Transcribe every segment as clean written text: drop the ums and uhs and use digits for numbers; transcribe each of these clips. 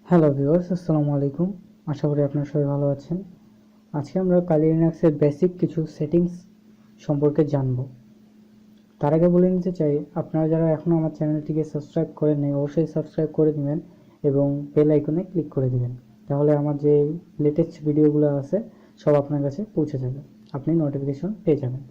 Hello viewers, আসসালামু আলাইকুম। আশা করি আপনারা সবাই ভালো আছেন। আজকে আমরা কালি লিনাক্সের বেসিক কিছু সেটিংস সম্পর্কে জানব। তার আগে বলে নিতে চাই, আপনারা যারা এখনও আমার চ্যানেলটিকে সাবস্ক্রাইব করেননি অবশ্যই সাবস্ক্রাইব করে দিবেন এবং বেল আইকনে ক্লিক করে দিবেন। তাহলে আমার যে লেটেস্ট ভিডিওগুলো আছে সব আপনার কাছে পৌঁছে যাবে, আপনি নোটিফিকেশন পেয়ে যাবেন।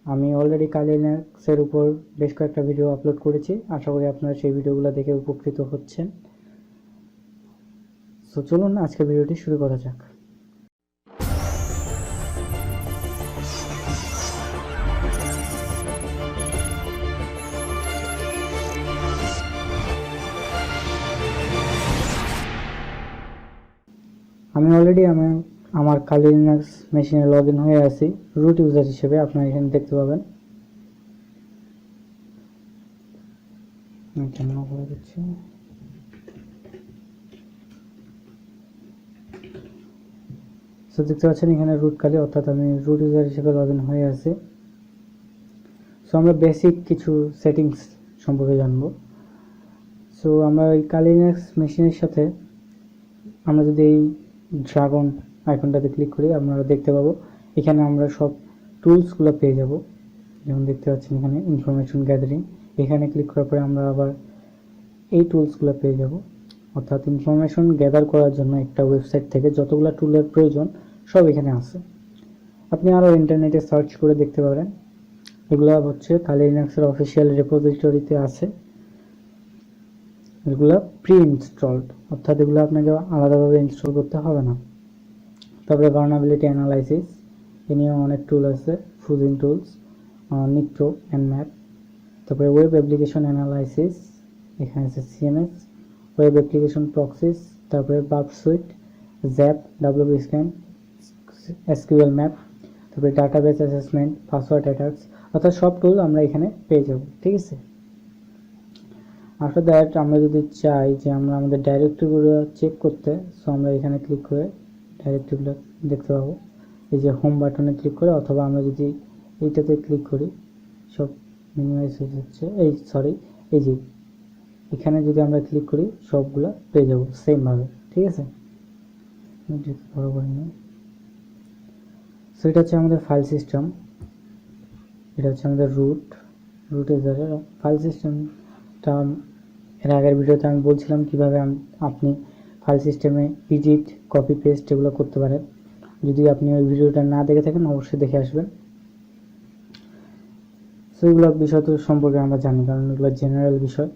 আমি অলরেডি কালি লিনাক্সের উপর বেশ কয়েকটা ভিডিও আপলোড করেছি, আশা করি আপনারা সেই ভিডিওগুলো দেখে উপকৃত হচ্ছেন। সো চলুন আজকের ভিডিওটি শুরু করা যাক। আমি অলরেডি আমার কালি লিনাক্স মেশিনে লগ ইন হয়ে আছি রুট ইউজার হিসেবে। আপনারা এখানে দেখতে পাবেন, কেমন করে দিচ্ছি। সো দেখতে পাচ্ছেন এখানে রুট কালি, অর্থাৎ আমি রুট ইউজার হিসেবে লগ ইন হয়ে আছি। সো আমরা বেসিক কিছু সেটিংস সম্পর্কে জানবো। সো আমরা এই কালি লিনাক্স মেশিনের সাথে আমরা যদি এই ড্রাগন আইকনটাতে ক্লিক করি, আপনারা দেখতে পাবো এখানে আমরা সব টুলসগুলো পেয়ে যাব। যেমন দেখতে পাচ্ছেন এখানে ইনফরমেশন গ্যাদারিং, এখানে ক্লিক করার পরে আমরা আবার এই টুলসগুলো পেয়ে যাব। অর্থাৎ ইনফরমেশন গ্যাদার করার জন্য একটা ওয়েবসাইট থেকে যতগুলো টুলের প্রয়োজন সব এখানে আছে। আপনি আরও ইন্টারনেটে সার্চ করে দেখতে পারেন। এগুলো হচ্ছে কালি লিনাক্সের অফিসিয়াল রেপোজিটরিতে আছে। এগুলো প্রি ইনস্টলড, অর্থাৎ এগুলো আপনাকে আলাদাভাবে ইনস্টল করতে হবে না। তারপরে ভার্নাবিলিটি অ্যানালাইসিস, এ নিয়েও অনেক টুল আছে, ফুজিং টুলস, নিট্রো অ্যান্ড ম্যাপ। তারপরে ওয়েব অ্যাপ্লিকেশন অ্যানালাইসিস, এখানে আছে সিএমএস, ওয়েব অ্যাপ্লিকেশন প্রক্সিস, তারপরে বাব sweet, zap, WP scan, SQL map, তারপরে ডাটাবেস অ্যাসেসমেন্ট, পাসওয়ার্ড অ্যাটাকস, অর্থাৎ সব টুল আমরা এখানে পেয়ে যাব। ঠিক আছে। আফটার দ্যাট আমরা যদি চাই যে আমরা আমাদের ডাইরেক্টরিগুলো চেক করতে, সো আমরা এখানে ক্লিক করে ডাইরেক্টরিগুলো দেখতে পাবো। এই যে হোম বাটনে ক্লিক করে, অথবা আমরা যদি এইটাতে ক্লিক করি সব মিনিমাইজ হয়ে যাচ্ছে। এই যে এখানে যদি আমরা ক্লিক করি সবগুলো পেয়ে যাবো সেমভাবে। ঠিক আছে, বরাবর নিয়ে। সো এটা হচ্ছে আমাদের ফাইল সিস্টেম, এটা হচ্ছে আমাদের রুট ইউজারের ফাইল সিস্টেমটা। এর আগের ভিডিওতে আমি বলছিলাম কীভাবে আপনি ফাইল সিস্টেমে এডিট, কপি পেস্ট এগুলো করতে পারেন। যদি আপনি ওই ভিডিওটা না দেখে থাকেন অবশ্যই দেখে আসবেন। সো এগুলো বিষয় তো সম্পর্কে আমরা জানি, কারণ এগুলো জেনারেল বিষয়।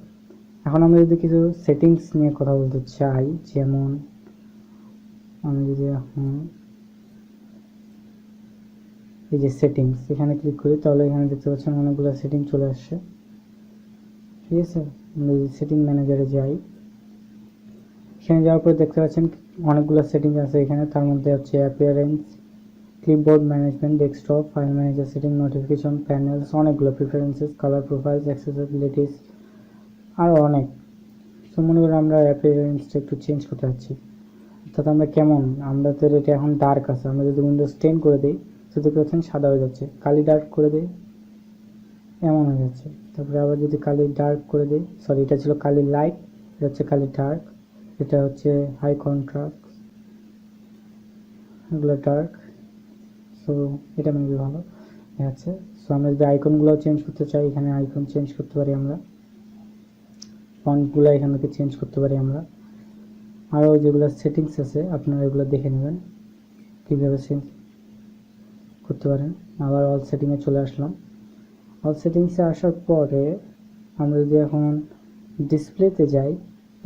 এখন আমরা যদি কিছু সেটিংস নিয়ে কথা বলতে চাই, যেমন আমি যদি এখন এই যে সেটিংস এখানে ক্লিক করি, তাহলে এখানে দেখতে পাচ্ছেন অনেকগুলো সেটিং চলে আসছে। ঠিক আছে, আমরা যদি সেটিং ম্যানেজারে যাই, এখানে যাওয়ার পরে দেখতে পাচ্ছেন অনেকগুলো সেটিং আছে এখানে। তার মধ্যে হচ্ছে appearance, clipboard management, desktop, file manager setting, notification, panels, অনেকগুলো প্রিফারেন্সেস, কালার প্রোফাইলস, অ্যাক্সেসিবিলিটিস, আরও অনেক। তো মনে করি আমরা অ্যাপিয়ারেন্সটা একটু চেঞ্জ করতে চাচ্ছি, অর্থাৎ আমরা কেমন, আমাদের এটা এখন ডার্ক আছে, আমরা যদি উইন্ডোজ 10 করে দিই তো দেখতে পাচ্ছেন সাদা হয়ে যাচ্ছে। কালি ডার্ক করে দিই এমন হয়ে যাচ্ছে। তারপরে আবার যদি কালি ডার্ক করে দিই, সরি এটা ছিল কালি লাইট, এটা হচ্ছে কালি ডার্ক, এটা হচ্ছে হাই কন্ট্রাস্ট, এগুলো ডার্ক। সো এটা মেবি ভালো দেখাচ্ছে। সো আমরা যদি আইকনগুলো চেঞ্জ করতে চাই, এখানে আইকন চেঞ্জ করতে পারি আমরা, ফন্টগুলো এখান থেকে চেঞ্জ করতে পারি আমরা। আরও যেগুলো সেটিংস আছে আপনারা এগুলো দেখে নেবেন কীভাবে চেঞ্জ করতে পারেন। আবার অল সেটিংয়ে চলে আসলাম। অল সেটিংসে আসার পরে আমরা যদি এখন ডিসপ্লেতে যাই,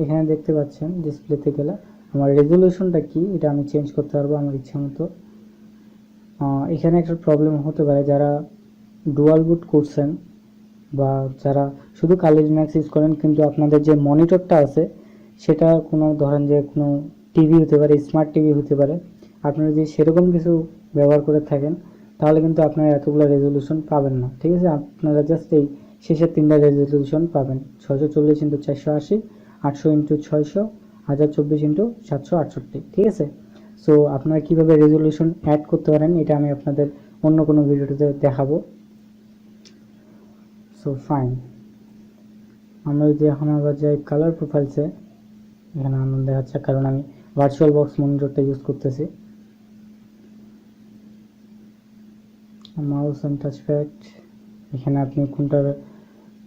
এখানে দেখতে পাচ্ছেন ডিসপ্লেতে গেলে আমার রেজলিউশনটা কি এটা আমি চেঞ্জ করতে পারবো আমার ইচ্ছা মতো। এখানে একটা প্রবলেম হতে পারে যারা ডুয়াল বুট করছেন বা যারা শুধু কালি লিনাক্স ইউজ করেন, কিন্তু আপনাদের যে মনিটরটা আছে সেটা কোনো ধরেন যে কোনো টিভি হতে পারে, স্মার্ট টিভি হতে পারে। আপনারা যদি সেরকম কিছু ব্যবহার করে থাকেন তাহলে কিন্তু আপনারা এতগুলো রেজলিউশন পাবেন না। ঠিক আছে, আপনারা জাস্ট এই শেষের 3টা রেজলিউশন পাবেন, 640x480, 800x600, 1024x768। ঠিক আছে। সো আপনারা কীভাবে রেজলিউশন অ্যাড করতে পারেন এটা আমি আপনাদের অন্য কোনো ভিডিওতে দেখাবো। সো ফাইন, আমরা যদি এখন আবার যাই কালার প্রোফাইলসে, এখানে আনন্দ দেখাচ্ছে, কারণ আমি ভার্চুয়াল বক্স মনিটরটা ইউজ করতেছি। মাউস অ্যান্ড টাচপ্যাড, এখানে আপনি কোনটার,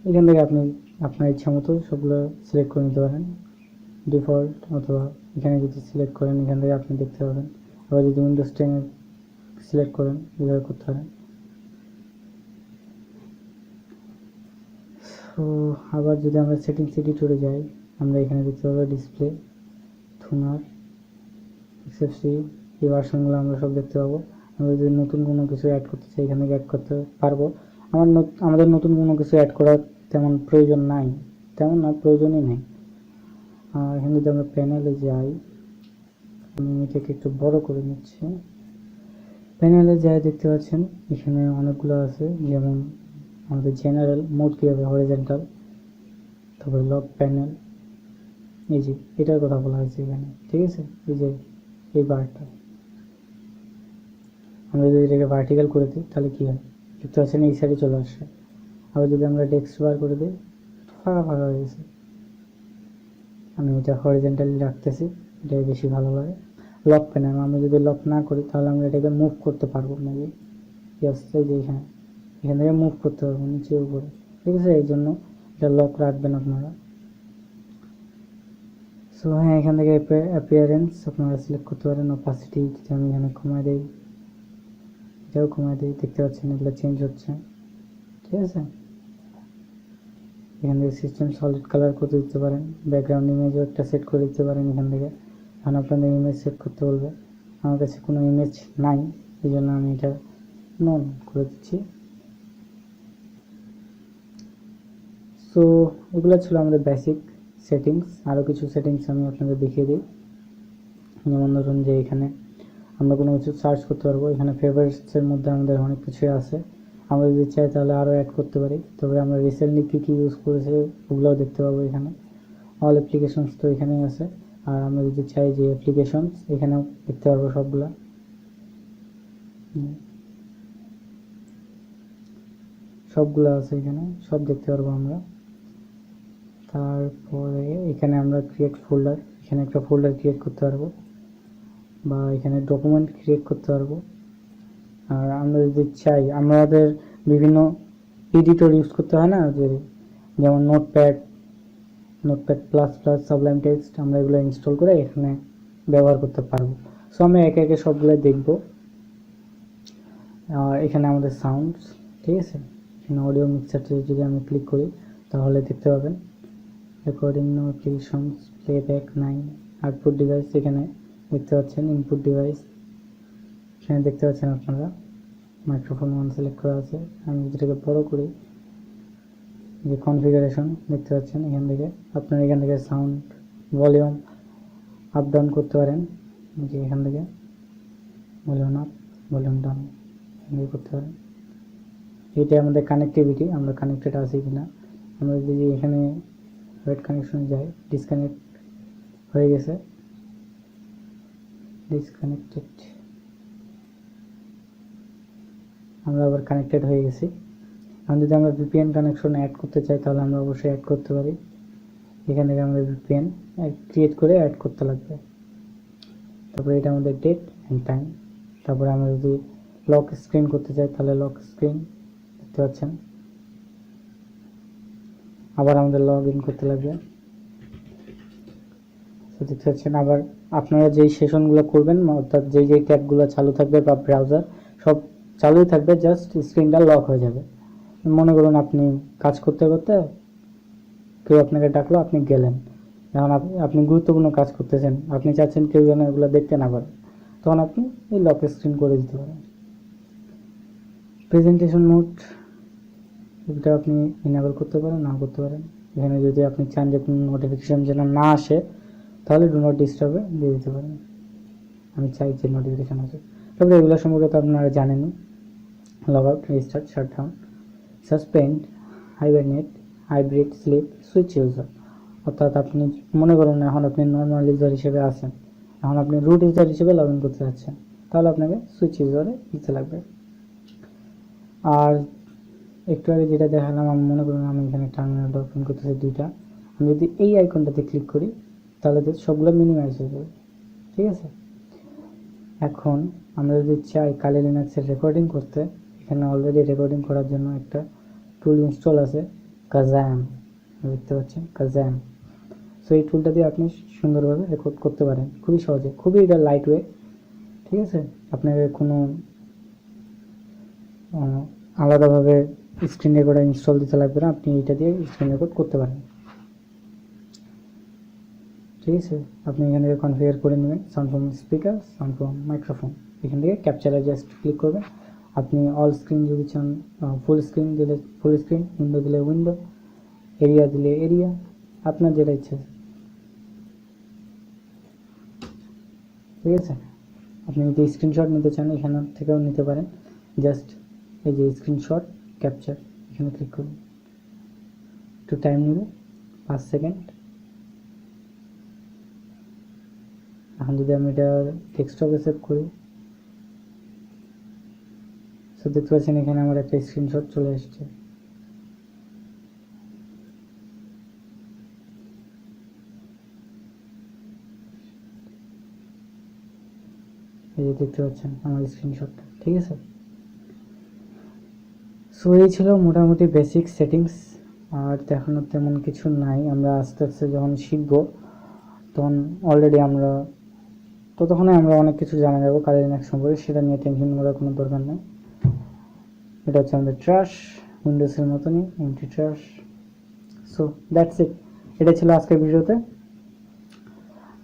এখান থেকে আপনি আপনার ইচ্ছা মতো সবগুলো সিলেক্ট করে নিতে পারেন, ডিফল্ট, অথবা এখানে যদি সিলেক্ট করেন এখান থেকে আপনি দেখতে পাবেন। আবার যদি উইন্ডোজ 10 সিলেক্ট করেন এভাবে করতে পারেন। তো আবার যদি আমরা সেটিংস এডিটরে যাই, আমরা এখানে দেখতে পাবো ডিসপ্লে, থুনার, এক্সএফসি, এই ভার্সনগুলো আমরা সব দেখতে পাবো। আমরা যদি নতুন কোনো কিছু অ্যাড করতে চাই এখান থেকে অ্যাড করতে পারবো। আমাদের নতুন কোনো কিছু অ্যাড করার তেমন প্রয়োজন নাই, তেমন না, প্রয়োজনই নেই। এখানে যদি আমরা প্যানেলে যাই, আমি এটাকে একটু বড় করে নিচ্ছি। প্যানেলে যাই দেখতে পাচ্ছেন এখানে অনেকগুলো আছে, যেমন আমাদের জেনারেল মোড কীভাবে, হরিজেন্টাল, তারপরে লক প্যানেল, এই যে এটার কথা বলা হয়েছে এখানে, ঠিক আছে। এই যে এই বারটা আমরা যদি এটাকে ভার্টিক্যাল করে দিই তাহলে কী হয়, দেখতে পাচ্ছেন এই সাইডে চলে আসছে। আবার যদি আমরা ডেস্ক বার করে দিই, ফাঁকা ফাঁকা হয়ে গেছে। আমি এটা হরিজেন্টালি রাখতেছি, এটাই বেশি ভালো লাগে। লক প্যানেল, আমরা যদি লক না করি তাহলে আমরা এটাকে মুভ করতে পারবো না, ইয়াস, এই যে এখানে এখান থেকে মুভ করতে পারবো নিচে উপরে, ঠিক আছে। এই জন্য এটা লক রাখবেন আপনারা। সো হ্যাঁ, এখান থেকে অ্যাপিয়ারেন্স আপনারা সিলেক্ট করতে পারেন। অপাসিটি যদি আমি এখানে কমাই দিই, এটাও কমাই দিই, দেখতে পাচ্ছেন এগুলো চেঞ্জ হচ্ছে, ঠিক আছে। এখান থেকে সিস্টেম সলিড কালার করে দিতে পারেন, ব্যাকগ্রাউন্ড ইমেজও একটা সেট করে দিতে পারেন এখান থেকে। এখন আপনাদের ইমেজ সেট করতে বলবে, আমার কাছে কোনো ইমেজ নাই, এই জন্য আমি এটা নন করে দিচ্ছি। সো এগুলো ছিল আমাদের বেসিক সেটিংস। আরও কিছু সেটিংস আমি আপনাদের দেখিয়ে দিই। যেমন ধরুন যে এখানে আমরা কোনো কিছু সার্চ করতে পারবো, এখানে ফেভারিটসের মধ্যে আমাদের অনেক কিছুই আছে, আমরা যদি চাই তাহলে আরও অ্যাড করতে পারি। তবে আমরা রিসেন্টলি কী কী ইউজ করেছি ওগুলোও দেখতে পাবো এখানে। অল অ্যাপ্লিকেশনস তো এখানেই আছে, আর আমরা যদি চাই যে অ্যাপ্লিকেশনস, এখানেও দেখতে পারবো সবগুলা, সবগুলো আছে এখানে, সব দেখতে পারবো আমরা। তারপরে এখানে আমরা ক্রিয়েট ফোল্ডার, এখানে একটা ফোল্ডার ক্রিয়েট করতে পারবো, বা এখানে ডকুমেন্ট ক্রিয়েট করতে পারবো। আর আমরা যদি চাই, আমাদের বিভিন্ন এডিটর ইউজ করতে হয় না, যে যেমন notepad plus plus, Sublime text, আমরা এগুলো ইনস্টল করে এখানে ব্যবহার করতে পারবো। সো আমরা একে একে সবগুলো দেখবো। এখানে আমাদের সাউন্ডস, ঠিক আছে, এখানে অডিও মিক্সারটি যদি আমি ক্লিক করি তাহলে দেখতে পাবেন recording, notifications, playback 9, output device, এখানে দেখতে পাচ্ছেন ইনপুট ডিভাইস, এখানে দেখতে পাচ্ছেন আপনারা মাইক্রোফোন 1 সিলেক্ট করা আছে। আমি যেটাকে বড় করি, যে কনফিগারেশন দেখতে পাচ্ছেন, এখান থেকে আপনারা এখান থেকে সাউন্ড ভলিউম আপ ডাউন করতে পারেন, যে এখান থেকে ভলিউম আপ ভলিউম ডাউন করতে পারেন। এটা আমাদের কানেক্টিভিটি, আমরা কানেক্টেড আছি কিনা। আমরা যদি এখানে ওয়েট কানেকশনে যাই, ডিসকানেক্ট হয়ে গেছে, ডিসকানেক্টেড, আমরা আবার কানেক্টেড হয়ে গেছি। এখন যদি আমরা ভিপিএন কানেকশন অ্যাড করতে চাই তাহলে আমরা অবশ্যই অ্যাড করতে পারি। এখান থেকে আমরা ভিপিএন ক্রিয়েট করে অ্যাড করতে লাগবে। তারপরে এটা আমাদের ডেট অ্যান্ড টাইম। তারপরে আমরা যদি লক স্ক্রিন করতে চাই তাহলে লক স্ক্রিন দেখতে পাচ্ছেন, আবার আমাদের লগ ইন করতে লাগবে, দেখতে পাচ্ছেন। আবার আপনারা যেই সেশনগুলো করবেন, অর্থাৎ যেই যেই ট্যাবগুলো চালু থাকবে বা ব্রাউজার সব চালুই থাকবে, জাস্ট স্ক্রিনটা লক হয়ে যাবে। মনে করুন আপনি কাজ করতে করতে কেউ আপনাকে ডাকলো, আপনি গেলেন, এখন আপনি গুরুত্বপূর্ণ কাজ করতেছেন, আপনি চাচ্ছেন কেউ যেন এগুলো দেখতে না পারে, তখন আপনি এই লক স্ক্রিন করে দিতে পারেন। প্রেজেন্টেশন মোড, এটা আপনি ইনেবল করতে পারেন, না করতে পারেন। এখানে যদি আপনি চান যে কোনো নোটিফিকেশান যেন না আসে তাহলে ডু নট ডিস্টার্বে দিয়ে দিতে পারেন, আমি চাই যে নোটিফিকেশান আসে। তবে এগুলো সম্পর্কে তো আপনারা জানেনই, log out, restart, shutdown, suspend, hibernate, hybrid, sleep, switch user. অর্থাৎ আপনি মনে করুন এখন আপনি নর্মাল ইউজার হিসেবে আছেন, এখন আপনি রুট ইউজার হিসেবে লগ ইন করতে যাচ্ছেন, তাহলে আপনাকে সুইচ ইউজারে দিতে লাগবে। আর একটু আগে যেটা দেখালাম, আমি মনে করুন আমি এখানে টার্মিনাল ওপেন করতেছি দুইটা, আমি যদি এই আইকনটাতে ক্লিক করি তাহলে সবগুলো মিনিমাইজ হয়ে যাবে। ঠিক আছে, এখন আমরা যদি চাই কালি লিনাক্সের রেকর্ডিং করতে, এখানে অলরেডি রেকর্ডিং করার জন্য একটা টুল ইনস্টল আছে, কাজাম, দেখতে পাচ্ছেন কাজাম। সো এই টুলটা দিয়ে আপনি সুন্দরভাবে রেকর্ড করতে পারেন খুবই সহজে, খুবই এটা লাইট ওয়ে। ঠিক আছে, আপনাকে কোনো আলাদাভাবে স্ক্রিন রেকর্ডার ইনস্টল দিতে লাগবে না, আপনি এটা দিয়ে স্ক্রিন রেকর্ড করতে পারেন। ঠিক আছে, আপনি এখান থেকে কনফিগার করে নেবেন sound from speaker, sound from microphone, এখান থেকে ক্যাপচারে জাস্ট ক্লিক করবেন। আপনি অল স্ক্রিন যদি চান, ফুল স্ক্রিন দিলে ফুল স্ক্রিন, উইন্ডো দিলে উইন্ডো, এরিয়া দিলে এরিয়া, আপনার যেটা ইচ্ছে। ঠিক আছে, আপনি যদি স্ক্রিনশট নিতে চান এখান থেকেও নিতে পারেন, জাস্ট এই যে স্ক্রিনশট ক্যাপচার এখানে ক্লিক করুন, একটু টাইম নেবে 5 সেকেন্ড। এখন যদি আমি এটা ডেস্কটপে সেভ করি, সো দেখতে পাচ্ছেন এখানে আমার একটা স্ক্রিনশট চলে এসেছে। এই যে দেখতে পাচ্ছেন আমার স্ক্রিনশটটা। ঠিক আছে, সো এই ছিল মোটামুটি বেসিক সেটিংস, আর দেখানোর তেমন কিছু নাই। আমরা আস্তে আস্তে যখন শিখবো তখন অলরেডি আমরা ততক্ষণে আমরা অনেক কিছু জানা যাবো কালি লিনাক্স সম্পর্কে, সেটা নিয়ে টেনশন করার কোনো দরকার নেই। এটা হচ্ছে আমাদের ট্র্যাশ, উইন্ডোজের মতনই empty trash. So that's it, এটা ছিল আজকের ভিডিওতে।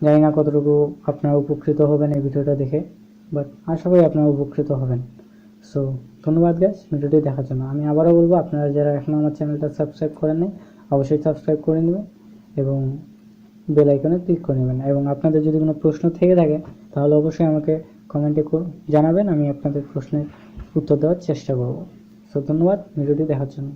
জানি না কতটুকু আপনারা উপকৃত হবেন এই ভিডিওটা দেখে, বাট আশা করি আপনারা উপকৃত হবেন। সো ধন্যবাদ গাইস ভিডিওটি দেখার জন্য। আমি আবারও বলবো, আপনারা যারা এখনও আমার চ্যানেলটা সাবস্ক্রাইব করেন নাই অবশ্যই সাবস্ক্রাইব করে নেবেন এবং বেল আইকনে ক্লিক করে নেবেন। এবং আপনাদের যদি কোনো প্রশ্ন থেকে থাকে তাহলে অবশ্যই আমাকে কমেন্টে জানাবেন, আমি আপনাদের প্রশ্নের উত্তর দেওয়ার চেষ্টা করব। সো ধন্যবাদ ভিডিওটি দেখার জন্য।